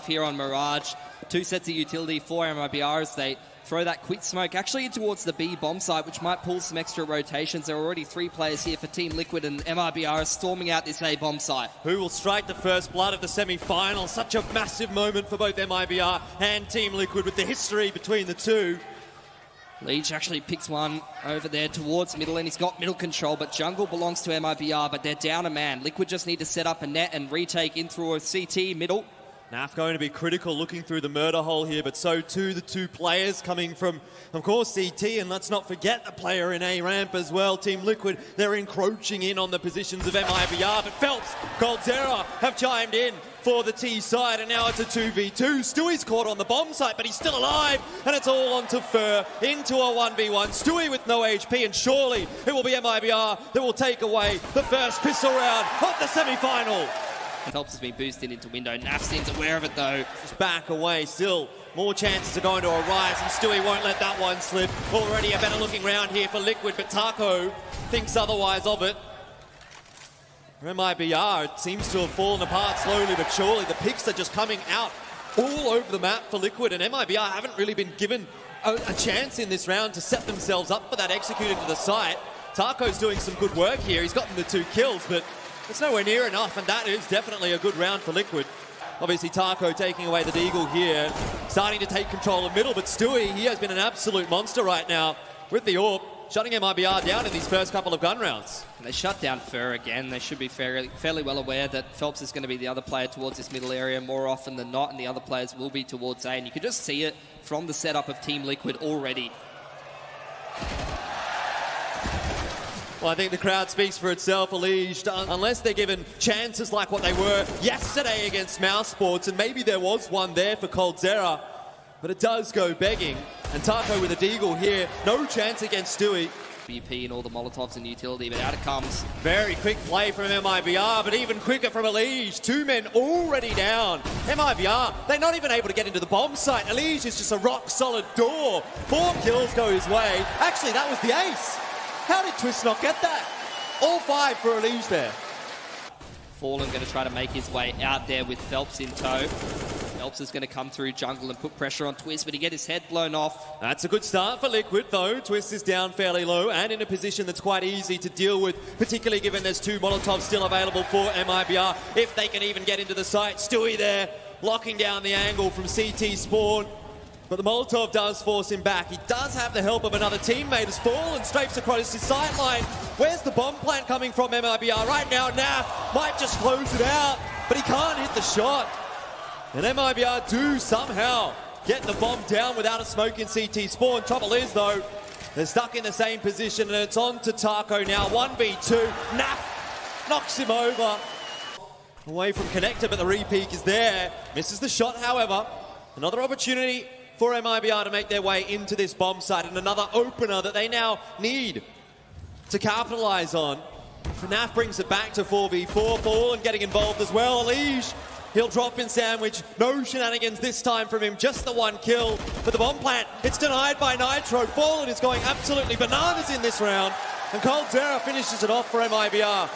Here on Mirage. 2 sets of utility for MIBR as they throw that quick smoke actually towards the B bomb site, which might pull some extra rotations. There are already 3 players here for Team Liquid, and MIBR is storming out this A bomb site. Who will strike the first blood of the semi-final? Such a massive moment for both MIBR and Team Liquid with the history between the two. Leach actually picks one over there towards middle, and he's got middle control, but jungle belongs to MIBR, but they're down a man. Liquid just need to set up a net and retake in through a CT middle. Naf going to be critical looking through the murder hole here, but so too the 2 players coming from, of course, CT, and let's not forget the player in A ramp as well. Team Liquid, they're encroaching in on the positions of MIBR, but Phelps, Coldzera have chimed in for the T side, and now it's a 2v2. Stewie's caught on the bomb site, but he's still alive, and it's all on to Fur into a 1v1. Stewie with no HP, and surely it will be MIBR that will take away the first pistol round of the semi-final. Phelps has been boosted into window. Naf seems aware of it though. Just back away, still more chances are going to arise, and Stewie won't let that one slip. Already a better looking round here for Liquid, but Taco thinks otherwise of it. MIBR, it seems to have fallen apart slowly but surely. The picks are just coming out all over the map for Liquid, and MIBR haven't really been given a chance in this round to set themselves up for that executed to the site. Taco's doing some good work here. He's gotten the 2 kills, but it's nowhere near enough, and that is definitely a good round for Liquid. Obviously, Taco taking away the deagle here, starting to take control of middle, but Stewie, he has been an absolute monster right now with the AWP, shutting MIBR down in these first couple of gun rounds. They shut down Fur again. They should be fairly well aware that Phelps is going to be the other player towards this middle area more often than not, and the other players will be towards A, and you can just see it from the setup of Team Liquid already. Well, I think the crowd speaks for itself, Elige. Unless they're given chances like what they were yesterday against Mouse Sports, and maybe there was one there for Coldzera, but it does go begging. And Taco with a deagle here, no chance against Stewie. BP and all the Molotovs and utility, but out it comes. Very quick play from MIBR, but even quicker from Elige. 2 men already down. MIBR, they're not even able to get into the bomb site. Elige is just a rock-solid door. 4 kills go his way. Actually, that was the ace. How did Twist not get that? All 5 for Elige there. Fallen going to try to make his way out there with Phelps in tow. Phelps is going to come through jungle and put pressure on Twist, but he get his head blown off. That's a good start for Liquid, though. Twist is down fairly low and in a position that's quite easy to deal with, particularly given there's 2 Molotovs still available for MIBR, if they can even get into the site. Stewie there, locking down the angle from CT spawn. But the Molotov does force him back. He does have the help of another teammate as Fallen strafes across his sideline. Where's the bomb plant coming from MIBR? Right now, Naf might just close it out, but he can't hit the shot. And MIBR do somehow get the bomb down without a smoke in CT spawn. Trouble is, though, they're stuck in the same position, and it's on to Taco now. 1v2. Naf knocks him over. Away from connector, but the repeak is there. Misses the shot, however. Another opportunity for MIBR to make their way into this bomb site, and another opener that they now need to capitalize on. FNAF brings it back to 4v4. Fallen getting involved as well. Elige, he'll drop in sandwich. No shenanigans this time from him, just the 1 kill. But the bomb plant, it's denied by Nitro. Fallen is going absolutely bananas in this round, and Coldzera finishes it off for MIBR.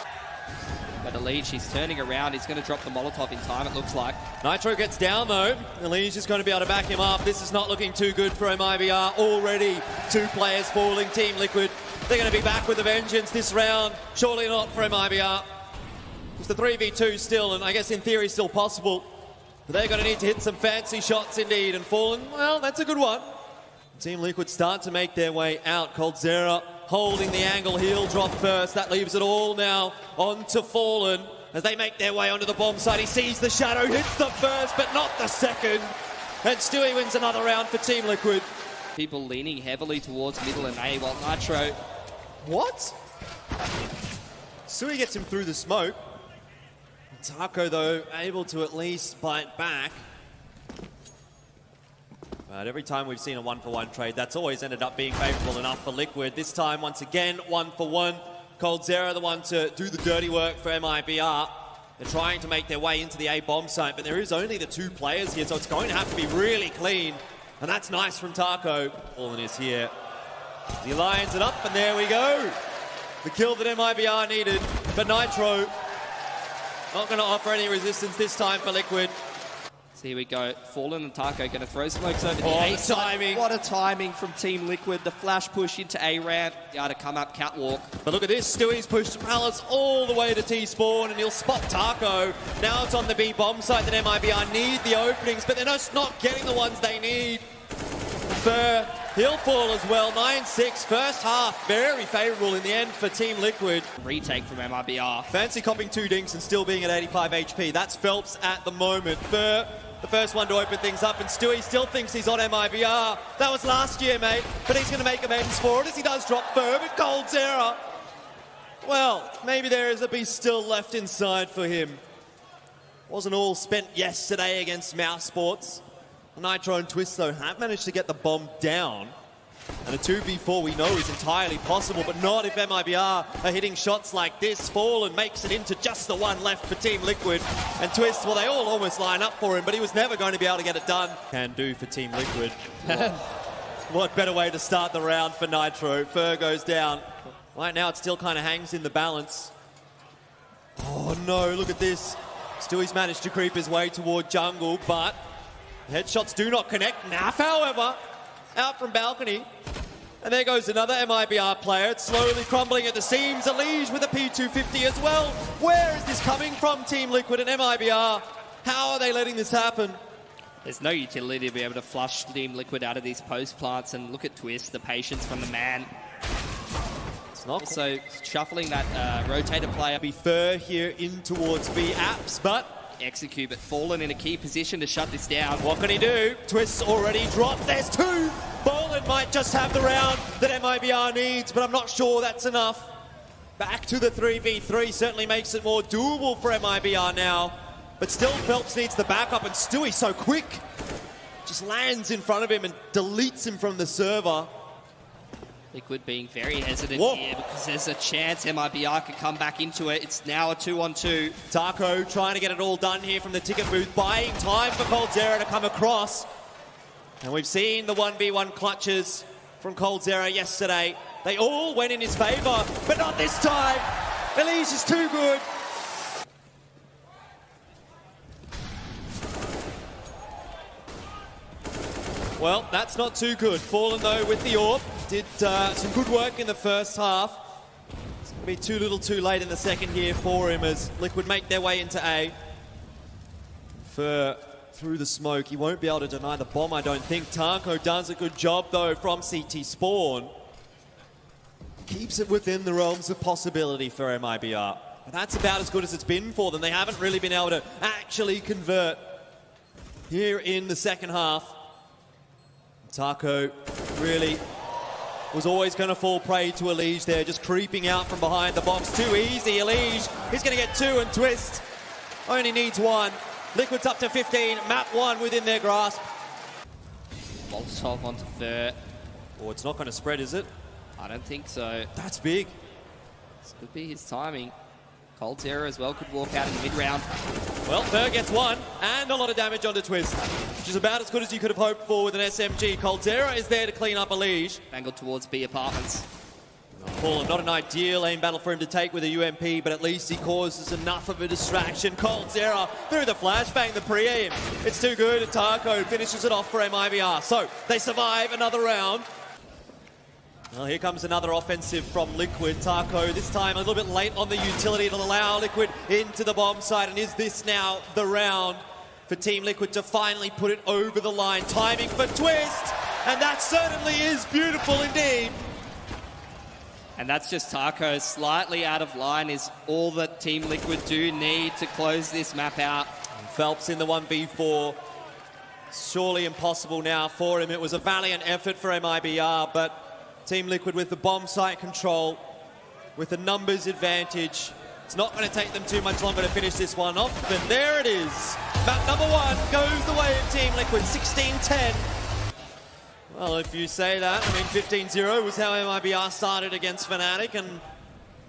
But Elige, he's turning around. He's going to drop the Molotov in time, it looks like. Nitro gets down, though. Elige is going to be able to back him up. This is not looking too good for MIBR. Already 2 players falling. Team Liquid, they're going to be back with a vengeance this round. Surely not for MIBR. It's the 3v2 still, and I guess in theory still possible. But they're going to need to hit some fancy shots indeed. And Fallen, well, that's a good one. Team Liquid start to make their way out. Coldzera holding the angle, he'll drop first. That leaves it all now on to Fallen as they make their way onto the bomb site. He sees the shadow, hits the first, but not the second. And Stewie wins another round for Team Liquid. People leaning heavily towards middle and A, while Nitro... What? Stewie gets him through the smoke. Taco, though, able to at least bite back. But every time we've seen a 1-for-1 trade, that's always ended up being favourable enough for Liquid. This time, once again, 1-for-1. Coldzera, the one to do the dirty work for MIBR. They're trying to make their way into the A bomb site, but there is only the 2 players here, so it's going to have to be really clean. And that's nice from Taco. Fallen is here. He lines it up, and there we go. The kill that MIBR needed, but Nitro not going to offer any resistance this time for Liquid. So here we go. Fallen and Taco going to throw smokes over the Oh, A the side. timing. What a timing from Team Liquid. The flash push into A ramp. Got to come up catwalk. But look at this, Stewie's pushed Malice all the way to T-spawn, and he'll spot Taco. Now it's on the B bomb site that MIBR need the openings, but they're just not getting the ones they need. Fur, he'll fall as well. 9-6, first half, very favourable in the end for Team Liquid. Retake from MIBR. Fancy copping 2 dinks and still being at 85 HP. That's Phelps at the moment. Fur, the first one to open things up, and Stewie still thinks he's on MIBR. That was last year, mate, but he's going to make amends for it as he does drop Fur, but Coldzera. Well, maybe there is a beast still left inside for him. Wasn't all spent yesterday against Mouse Sports. Nitro and Twist, though, have managed to get the bomb down. And a 2v4 we know is entirely possible, but not if MIBR are hitting shots like this. Fallen makes it into just the one left for Team Liquid. And Twist, well, they all almost line up for him, but he was never going to be able to get it done. Can do for Team Liquid. What better way to start the round for Nitro? Fur goes down. Right now, it still kind of hangs in the balance. Oh, no, look at this. Stewie's managed to creep his way toward jungle, but headshots do not connect. Naf, however, out from balcony. And there goes another MIBR player. It's slowly crumbling at the seams. Elige with a P250 as well. Where is this coming from, Team Liquid and MIBR? How are they letting this happen? There's no utility to be able to flush Team Liquid out of these post plants. And look at Twist, the patience from the man. It's not also shuffling that rotator player. Be Fur here in towards B apps, but Execute, but Fallen in a key position to shut this down. what can he do? Twist's already dropped. There's 2. Fallen might just have the round that MIBR needs, but I'm not sure that's enough. Back to the 3v3 certainly makes it more doable for MIBR now. But still, Phelps needs the backup, and Stewie so quick. Just lands in front of him and deletes him from the server. Liquid being very hesitant Whoa. here because there's a chance MIBR could come back into it. It's now a 2-on-2. Taco trying to get it all done here from the ticket booth, buying time for Coldzera to come across. And we've seen the 1v1 clutches from Coldzera yesterday. They all went in his favour, but not this time. Elige is too good. Well, that's not too good. Fallen, though, with the AWP. Did some good work in the first half. It's going to be too little too late in the second here for him as Liquid make their way into A. Fur through the smoke. He won't be able to deny the bomb, I don't think. Taco does a good job, though, from CT Spawn. Keeps it within the realms of possibility for MIBR. But that's about as good as it's been for them. They haven't really been able to actually convert here in the second half. Taco really was always going to fall prey to Elige there, just creeping out from behind the box. Too easy, Elige. He's going to get 2, and Twist only needs 1. Liquid's up to 15, map 1 within their grasp. Molotov onto Fur. Oh, it's not going to spread, is it? I don't think so. That's big. This could be his timing. Coldzera as well could walk out in the mid-round. Well, Fur gets 1, and a lot of damage onto Twist, which is about as good as you could have hoped for with an SMG. Coldzera is there to clean up Elige. Angled towards B apartments. Fallen, not an ideal aim battle for him to take with a UMP, but at least he causes enough of a distraction. Coldzera through the flashbang, the pre-aim. It's too good, and Taco finishes it off for MIBR. So, they survive another round. Well, here comes another offensive from Liquid. Taco, this time a little bit late on the utility. It'll allow Liquid into the bomb site. And is this now the round for Team Liquid to finally put it over the line? Timing for Twist, and that certainly is beautiful indeed. And that's just Taco slightly out of line is all that Team Liquid do need to close this map out. And Phelps in the 1v4. Surely impossible now for him. It was a valiant effort for MIBR, but Team Liquid with the bomb site control, with the numbers advantage. It's not going to take them too much longer to finish this one off. And there it is. Map number 1 goes the way of Team Liquid, 16-10. Well, if you say that, I mean, 15-0 was how MIBR started against Fnatic, and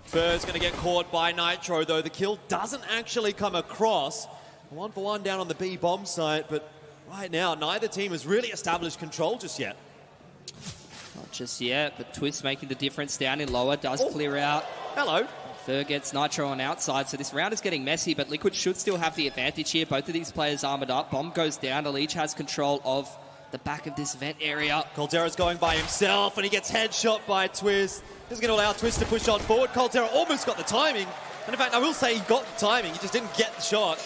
Fur's going to get caught by Nitro, though the kill doesn't actually come across. 1-for-1 down on the B bomb site, but right now, neither team has really established control just yet. Not just yet, but Twist making the difference down in lower, does clear out. Hello. Fur gets Nitro on outside, so this round is getting messy, but Liquid should still have the advantage here. Both of these players armored up. Bomb goes down. Leech has control of the back of this vent area. Caldera's going by himself, and he gets headshot by Twist. Isn't going to allow Twist to push on forward. Caldera almost got the timing. And in fact, I will say he got the timing. He just didn't get the shot.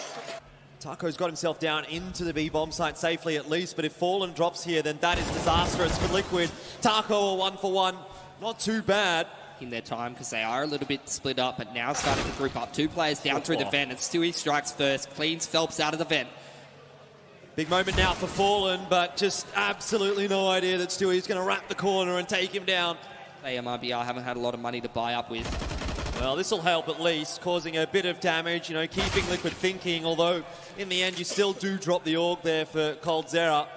Taco's got himself down into the B bomb site safely at least, but if Fallen drops here, then that is disastrous for Liquid. Taco a 1-for-1. Not too bad. In their time, because they are a little bit split up, but now starting to group up. Two players down through the vent, and Stewie strikes first, cleans Phelps out of the vent. Big moment now for Fallen, but just absolutely no idea that Stewie's going to wrap the corner and take him down. They MIBR haven't had a lot of money to buy up with. Well, this will help at least, causing a bit of damage, you know, keeping Liquid thinking, although in the end you still do drop the AUG there for Caldera.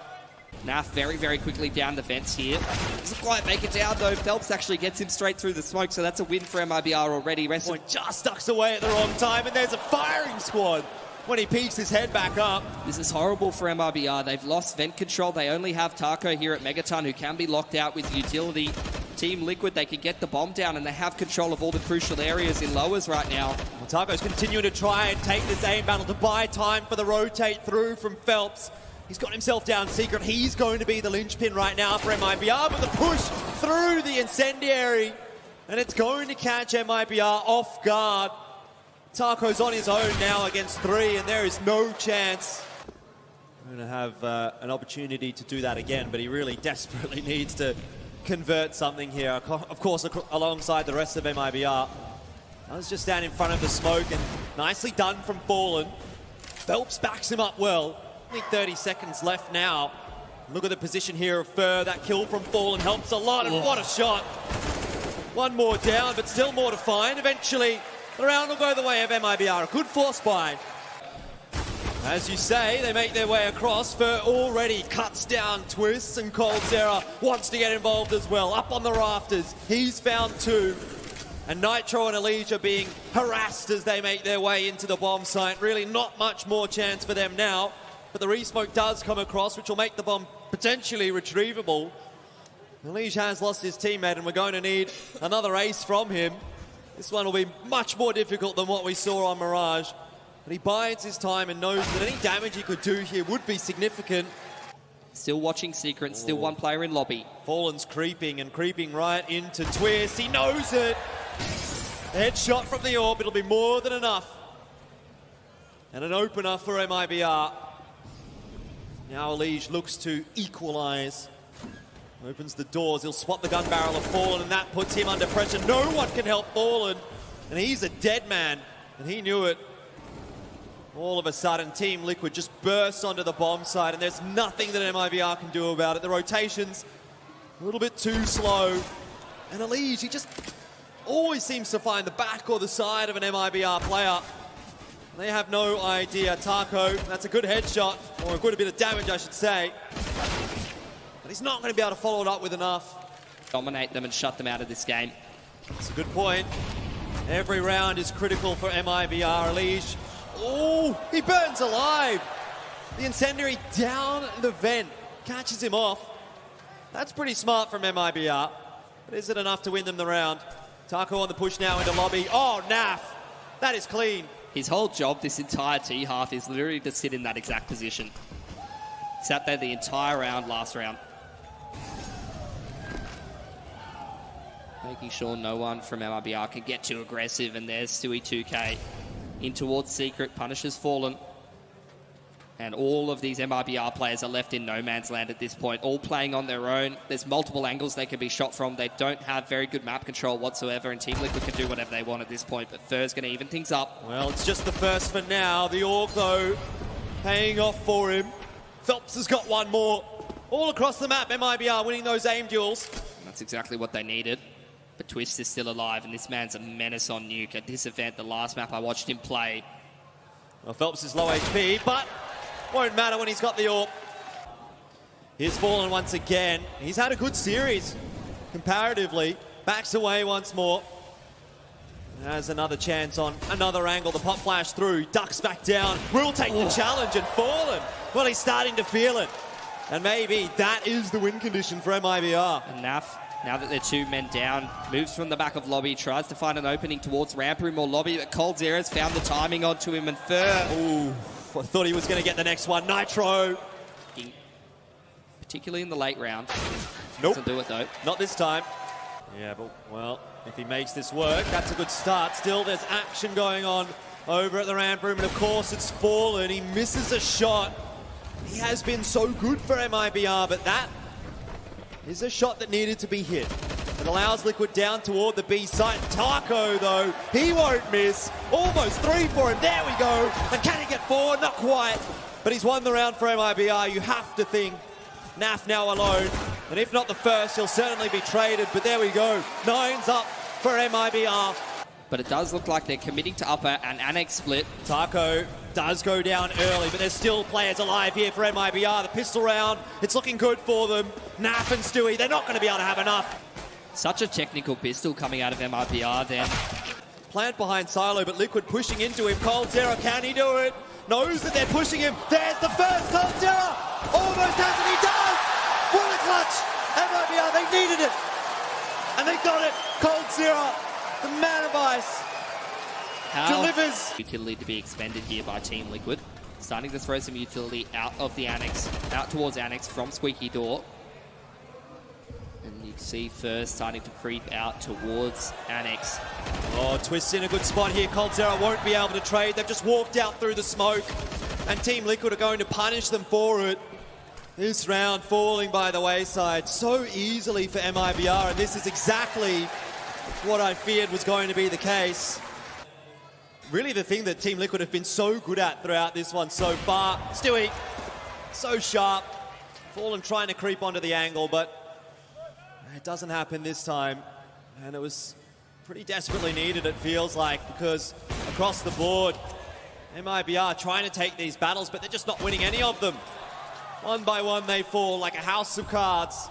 Naf very, very quickly down the vents here. Doesn't quite make it down, though. Phelps actually gets him straight through the smoke, so that's a win for MIBR already. Point just ducks away at the wrong time, and there's a firing squad when he peeks his head back up. This is horrible for MIBR. They've lost vent control. They only have Taco here at Megaton, who can be locked out with utility. Team Liquid, they can get the bomb down, and they have control of all the crucial areas in lowers right now. Well, Taco's continuing to try and take this aim battle to buy time for the rotate through from Phelps. He's got himself down secret. He's going to be the linchpin right now for MIBR, but the push through the incendiary, and it's going to catch MIBR off guard. Taco's on his own now against 3, and there is no chance. Going to have an opportunity to do that again, but he really desperately needs to convert something here. Of course, alongside the rest of MIBR. I was just down in front of the smoke, and nicely done from Fallen. Phelps backs him up well. Only 30 seconds left now. Look at the position here of Fur. That kill from Fallen helps a lot, and what a shot. One more down, but still more to find. Eventually, the round will go the way of MIBR. A good force buy. As you say, they make their way across. Fur already cuts down Twists, and Caldera wants to get involved as well. Up on the rafters, he's found 2. And Nitro and Elige are being harassed as they make their way into the bomb site. Really not much more chance for them now. But the resmoke does come across, which will make the bomb potentially retrievable. Elige has lost his teammate, and we're going to need another ace from him. This one will be much more difficult than what we saw on Mirage. But he bides his time and knows that any damage he could do here would be significant. Still watching Secret, still one player in lobby. Fallen's creeping and creeping right into Twist. He knows it. Headshot from the orb, it'll be more than enough. And an opener for MIBR. Now Elige looks to equalize. Opens the doors, he'll spot the gun barrel of Fallen, and that puts him under pressure. No one can help Fallen, and he's a dead man, and he knew it. All of a sudden, Team Liquid just bursts onto the bomb site, and there's nothing that MIBR can do about it. The rotation's a little bit too slow, and Elige, he just always seems to find the back or the side of an MIBR player. They have no idea. Taco, that's a good headshot, or a good bit of damage, I should say. But he's not going to be able to follow it up with enough. Dominate them and shut them out of this game. That's a good point. Every round is critical for MIBR. Elige, oh, he burns alive. The incendiary down the vent, catches him off. That's pretty smart from MIBR. But is it enough to win them the round? Taco on the push now into lobby. Oh, Naf, that is clean. His whole job this entire T-half is literally to sit in that exact position. Sat there the entire round, last round. Making sure no one from MIBR can get too aggressive, and there's Stewie 2K. In towards Secret, punishes Fallen. And all of these MIBR players are left in no man's land at this point, all playing on their own. There's multiple angles they can be shot from. They don't have very good map control whatsoever, and Team Liquid can do whatever they want at this point, but Fur's going to even things up. Well, it's just the first for now. The AUG, though, paying off for him. Phelps has got one more. All across the map, MIBR winning those aim duels. That's exactly what they needed. But Twist is still alive, and this man's a menace on Nuke. At this event, the last map I watched him play. Well, Phelps is low HP, but won't matter when he's got the AWP. Here's Fallen once again. He's had a good series, comparatively. Backs away once more. Has another chance on another angle. The pop flash through, ducks back down. Will take the challenge, and Fallen, well, he's starting to feel it. And maybe that is the win condition for MIBR. And Naf Now that they're 2 men down, moves from the back of lobby, tries to find an opening towards ramp room or lobby, but Cold Zero's found the timing onto him, and Fur. Ooh, I thought he was going to get the next one. Nitro. Particularly in the late round. Nope. Doesn't do it though. Not this time. Yeah, but, well, if he makes this work, that's a good start. Still, there's action going on over at the ramp room, and of course, it's Fallen. He misses a shot. He has been so good for MIBR, but that is a shot that needed to be hit. It allows Liquid down toward the B site. Taco, though, he won't miss. Almost 3 for him. There we go. And can he get 4? Not quite. But he's won the round for MIBR. You have to think Naf now alone. And if not the first, he'll certainly be traded. But there we go. 9's up for MIBR. But it does look like they're committing to upper and annex split. Taco does go down early, but there's still players alive here for MIBR. The pistol round, it's looking good for them. Naf and Stewie, they're not going to be able to have enough. Such a technical pistol coming out of MIBR then. Plant behind Silo, but Liquid pushing into him. Cold Zero, can he do it? Knows that they're pushing him. There's the first. Cold Zero almost has it. He does. What a clutch. MIBR, they needed it. And they got it. Cold Zero, the man of ice, delivers. Utility to be expended here by Team Liquid. Starting to throw some utility out of the annex, out towards annex from Squeaky Door. And you can see first starting to creep out towards annex. Oh, Twist's in a good spot here. Cold Zero won't be able to trade. They've just walked out through the smoke. And Team Liquid are going to punish them for it. This round falling by the wayside so easily for MIBR. And this is exactly what I feared was going to be the case. Really the thing that Team Liquid have been so good at throughout this one so far. Stewie, so sharp. Fallen trying to creep onto the angle, but it doesn't happen this time. And it was pretty desperately needed, it feels like, because across the board, MIBR trying to take these battles, but they're just not winning any of them. One by one, they fall like a house of cards.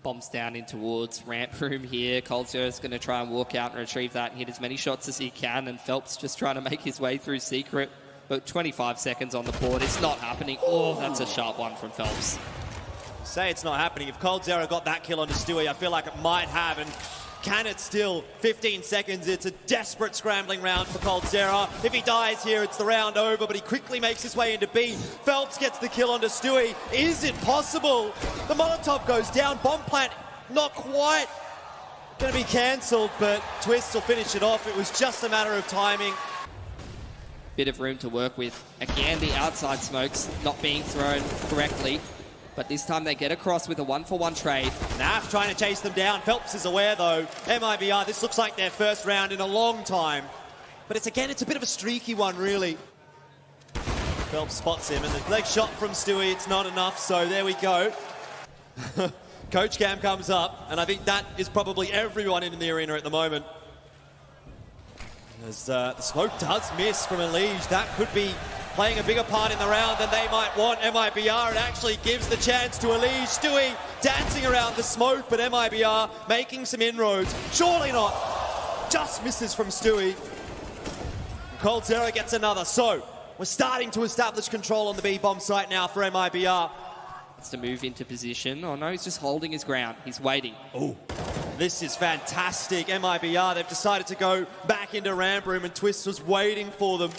Bombs down in towards ramp room here. Cold Zero's going to try and walk out and retrieve that and hit as many shots as he can. And Phelps just trying to make his way through secret. But 25 seconds on the board. It's not happening. Oh, that's a sharp one from Phelps. Say it's not happening. If Cold Zero got that kill onto Stewie, I feel like it might have. And can it still? 15 seconds. It's a desperate scrambling round for Cold Zero. If he dies here, it's the round over, but he quickly makes his way into B. Phelps gets the kill onto Stewie. Is it possible? The Molotov goes down. Bomb plant, not quite going to be cancelled, but Twist will finish it off. It was just a matter of timing. Bit of room to work with. Again, the outside smokes not being thrown correctly. But this time they get across with a 1-for-1 trade. Naf trying to chase them down. Phelps is aware though. MIBR, this looks like their first round in a long time. But it's a bit of a streaky one really. Phelps spots him and the leg shot from Stewie, it's not enough, so there we go. Coach Cam comes up, and I think that is probably everyone in the arena at the moment. As the smoke does miss from Elige, that could be playing a bigger part in the round than they might want. MIBR, it actually gives the chance to Elige. Stewie dancing around the smoke, but MIBR making some inroads. Surely not. Just misses from Stewie. Cold Zero gets another. So, we're starting to establish control on the B-bomb site now for MIBR. It's to move into position. Oh no, he's just holding his ground. He's waiting. Oh, this is fantastic. MIBR, they've decided to go back into ramp room, and Twist was waiting for them.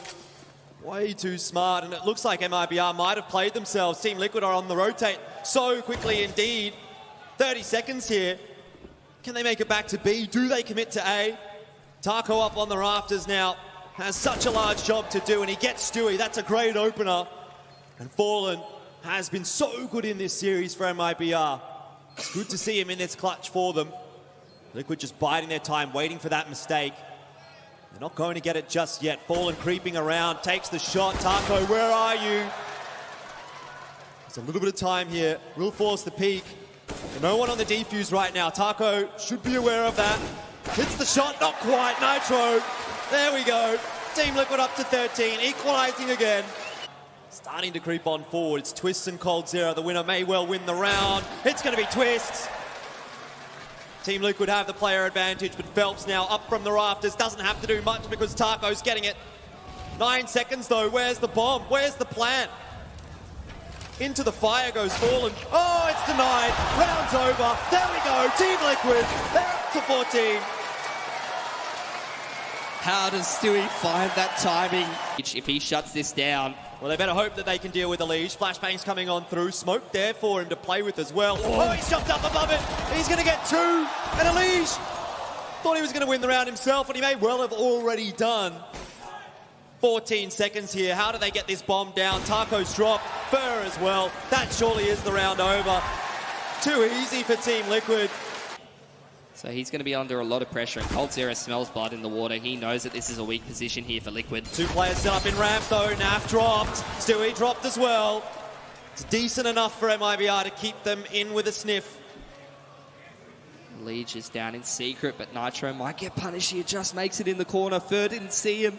Way too smart, and it looks like MIBR might have played themselves. Team Liquid are on the rotate so quickly indeed. 30 seconds here. Can they make it back to B? Do they commit to A? Taco up on the rafters now. Has such a large job to do, and he gets Stewie. That's a great opener. And Fallen has been so good in this series for MIBR. It's good to see him in this clutch for them. Liquid just biding their time, waiting for that mistake. They're not going to get it just yet. Fallen creeping around, takes the shot. Taco, where are you? There's a little bit of time here. Will force the peak. No one on the defuse right now. Taco should be aware of that. Hits the shot, not quite. Nitro. There we go. Team Liquid up to 13, equalizing again. Starting to creep on forward. It's Twist and Cold Zero. The winner may well win the round. It's going to be Twist. Team Liquid have the player advantage, but Phelps now up from the rafters. Doesn't have to do much because Taco's getting it. 9 seconds though. Where's the bomb? Where's the plant? Into the fire goes Fallen. Oh, it's denied. Round's over. There we go. Team Liquid. They're up to 14. How does Stewie find that timing? If he shuts this down. Well, they better hope that they can deal with Elige. Flashbang's coming on through. Smoke there for him to play with as well. Oh, he's jumped up above it. He's going to get two. And Elige thought he was going to win the round himself, and he may well have already done. 14 seconds here. How do they get this bomb down? Taco's drop. Fur as well. That surely is the round over. Too easy for Team Liquid. So he's going to be under a lot of pressure, and coldzera smells blood in the water. He knows that this is a weak position here for Liquid. Two players set up in ramp though. Naf dropped. Stewie dropped as well. It's decent enough for MIBR to keep them in with a sniff. Leach is down in secret, but Nitro might get punished here. Just makes it in the corner. Fur didn't see him.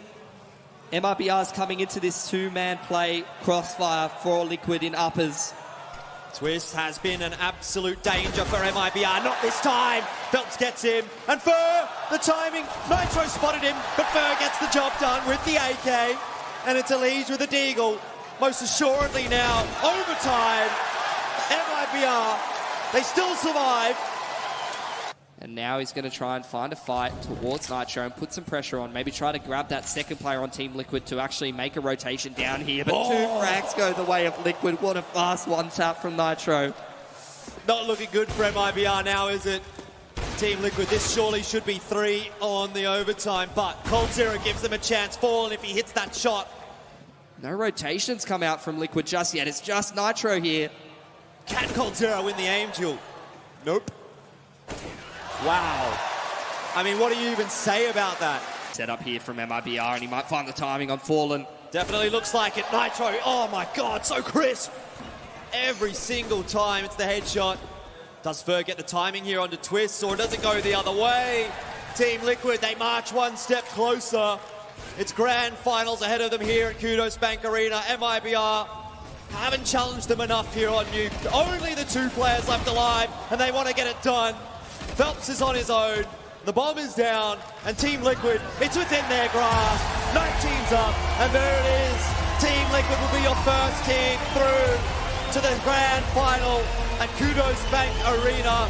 MIBR's coming into this two-man play. Crossfire for Liquid in uppers. Twist has been an absolute danger for MIBR. Not this time. Phelps gets him. And Fur, the timing. Nitro spotted him, but Fur gets the job done with the AK. And it's Elige with a deagle. Most assuredly now, overtime. MIBR, they still survive. And now he's going to try and find a fight towards Nitro and put some pressure on. Maybe try to grab that second player on Team Liquid to actually make a rotation down here. But two frags go the way of Liquid. What a fast one tap from Nitro. Not looking good for MIBR now, is it? Team Liquid, this surely should be 3 on the overtime. But coldzera gives them a chance. Fallen if he hits that shot. No rotations come out from Liquid just yet. It's just Nitro here. Can coldzera win the aim duel? Nope. Wow. I mean, what do you even say about that? Set up here from MIBR, and he might find the timing on Fallen. Definitely looks like it. Nitro, oh my God, so crisp. Every single time it's the headshot. Does Fur get the timing here onto Twist, or does it go the other way? Team Liquid, they march one step closer. It's grand finals ahead of them here at Kudos Bank Arena. MIBR haven't challenged them enough here on Nuke. Only the 2 players left alive, and they want to get it done. Phelps is on his own, the bomb is down, and Team Liquid, it's within their grasp. 19's up, and there it is. Team Liquid will be your first team through to the grand final at Kudos Bank Arena.